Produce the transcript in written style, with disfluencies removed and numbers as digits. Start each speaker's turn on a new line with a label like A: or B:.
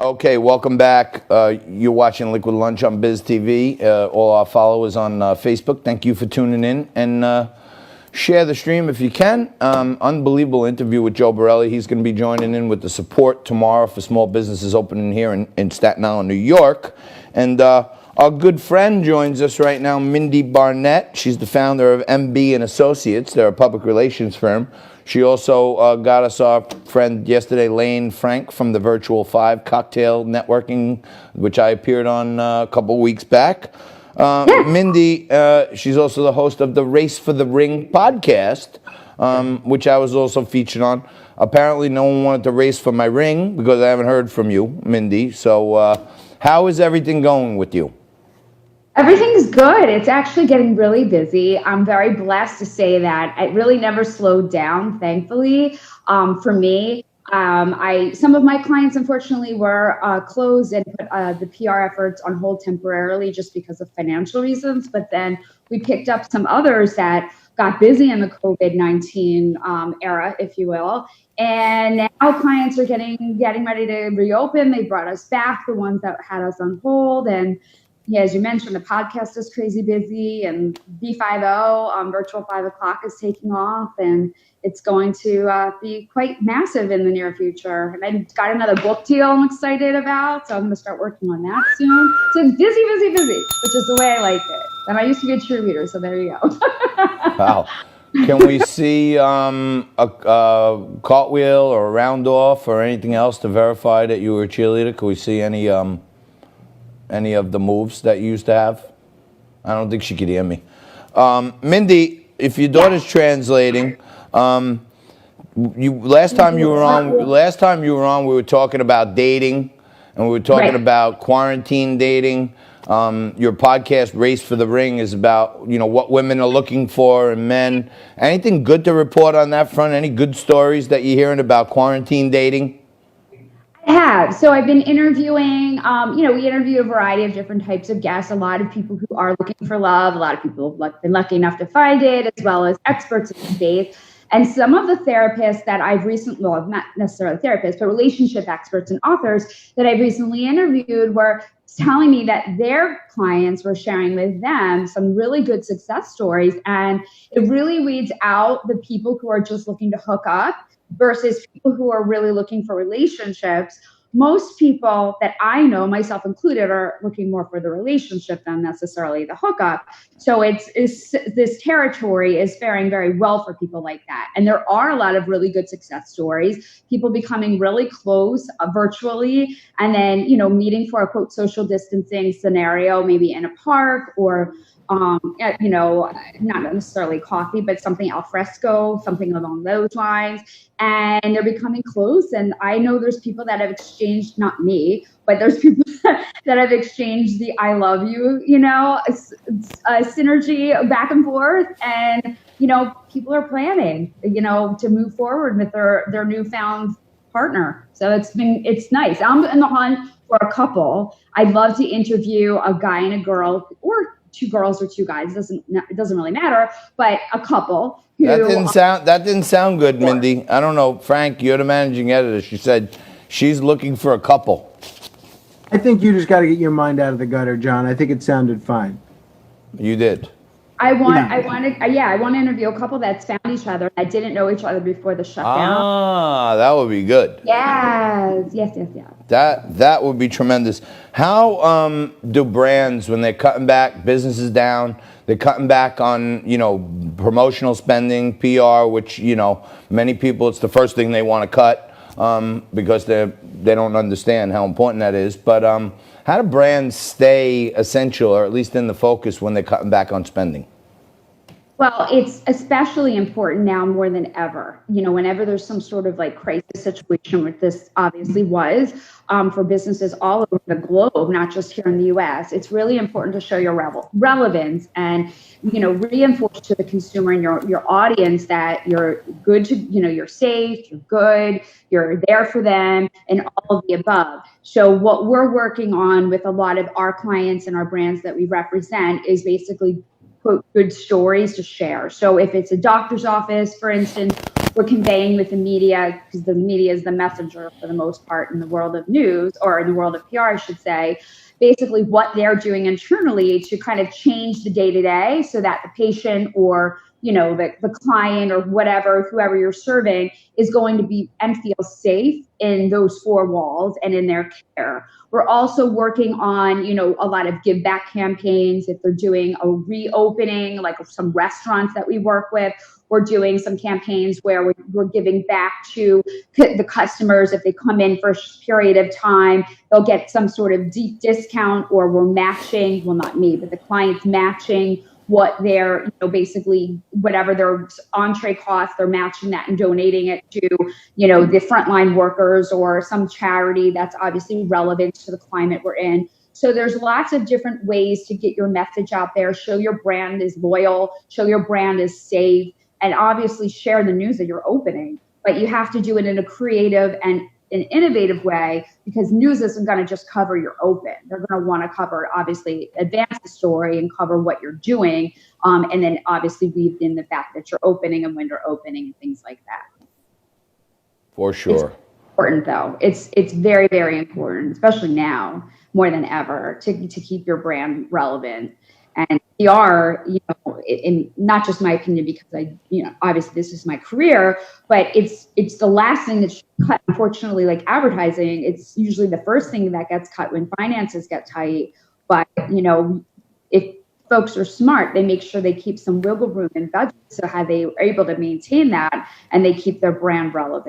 A: Okay, welcome back. You're watching Liquid Lunch on Biz TV. All our followers on Facebook, thank you for tuning in and share the stream if you can. Unbelievable interview with Joe Borelli. He's going to be joining in with the support tomorrow for small businesses opening here in Staten Island, New York. And our good friend joins us right now, Mindie Barnett. She's the founder of MB and Associates. They're a public relations firm. She also got us our friend yesterday, Lane Frank, from the Virtual 5 Cocktail Networking, which I appeared on a couple weeks back. Mindie, she's also the host of the Race for the Ring podcast, which I was also featured on. Apparently, no one wanted to race for my ring because I haven't heard from you, Mindie. So how is everything going with you?
B: Everything's good. It's actually getting really busy. I'm very blessed to say that it really never slowed down, thankfully, for me. Some of my clients, unfortunately, were closed and put the PR efforts on hold temporarily just because of financial reasons. But then we picked up some others that got busy in the COVID-19 era, if you will. And now clients are getting ready to reopen. They brought us back, the ones that had us on hold. And yeah, as you mentioned, the podcast is crazy busy, and B50 Virtual 5 o'clock is taking off, and it's going to be quite massive in the near future. And I got another book deal I'm excited about, so I'm going to start working on that soon. So it's busy, which is the way I like it. And I used to be a cheerleader, so there you go.
A: Wow. Can we see a cartwheel or a round off or anything else to verify that you were a cheerleader? Can we see any of the moves that you used to have? I don't think she could hear me. Mindie, if your daughter's translating, last time you were on, we were talking about dating, and we were talking about quarantine dating. Your podcast, Race for the Ring, is about what women are looking for in men. Anything good to report on that front? Any good stories that you're hearing about quarantine dating?
B: I have. So I've been interviewing, we interview a variety of different types of guests, a lot of people who are looking for love, a lot of people have been lucky enough to find it, as well as experts in the space. And some of the therapists that I've recently, well, not necessarily therapists, but relationship experts and authors that I've recently interviewed were telling me that their clients were sharing with them some really good success stories. And it really weeds out the people who are just looking to hook up versus people who are really looking for relationships. Most people that I know, myself included, are looking more for the relationship than necessarily the hookup. So this territory is faring very well for people like that. And there are a lot of really good success stories, people becoming really close virtually, and then, meeting for a quote social distancing scenario, maybe in a park or not necessarily coffee, but something al fresco, something along those lines. And they're becoming close. And I know there's people that have exchanged, not me, but there's people that have exchanged the I love you, synergy back and forth. And, people are planning, to move forward with their newfound partner. So it's nice. I'm in the hunt for a couple. I'd love to interview a guy and a girl, or two girls or two guys. It doesn't really matter, but a couple.
A: That didn't sound good, Mindie. I don't know, Frank. You're the managing editor. She said she's looking for a couple.
C: I think you just got to get your mind out of the gutter, John. I think it sounded fine.
A: You did.
B: I want to interview a couple that's found each other. I didn't know each other before the shutdown.
A: Ah, that would be good.
B: Yes.
A: That would be tremendous. How do brands, when they're cutting back, businesses down, they're cutting back on, promotional spending, PR, which, many people, it's the first thing they want to cut because they don't understand how important that is. But how do brands stay essential, or at least in the focus, when they're cutting back on spending?
B: Well, it's especially important now more than ever. Whenever there's some sort of crisis situation, which this obviously was for businesses all over the globe, not just here in the U.S., it's really important to show your relevance and, reinforce to the consumer and your audience that you're good to, you're safe, you're good, you're there for them, and all of the above. So what we're working on with a lot of our clients and our brands that we represent is basically quote good stories to share. So if it's a doctor's office, for instance, we're conveying with the media, because the media is the messenger for the most part in the world of news, or in the world of PR, I should say, basically what they're doing internally to kind of change the day-to-day so that the patient or the client or whatever, whoever you're serving, is going to be and feel safe in those four walls and in their care. We're also working on, a lot of give back campaigns. If they're doing a reopening, like some restaurants that we work with, we're doing some campaigns where we're giving back to the customers. If they come in for a period of time, they'll get some sort of deep discount, or we're matching, well, not me, but the client's matching what their, basically whatever their entree costs, they're matching that and donating it to, the frontline workers or some charity that's obviously relevant to the climate we're in. So there's lots of different ways to get your message out there, show your brand is loyal, show your brand is safe, and obviously share the news that you're opening. But you have to do it in a creative and an innovative way, because news isn't going to just cover your open. They're going to want to cover, obviously, advance the story and cover what you're doing. And then obviously weave in the fact that you're opening and when you're opening and things like that.
A: For sure.
B: It's important though. It's very, very important, especially now more than ever, to keep your brand relevant. And PR, in not just my opinion, because obviously this is my career, but it's the last thing that should cut. Unfortunately, like advertising, it's usually the first thing that gets cut when finances get tight. But, if folks are smart, they make sure they keep some wiggle room in budget, so how they are able to maintain that and they keep their brand relevant.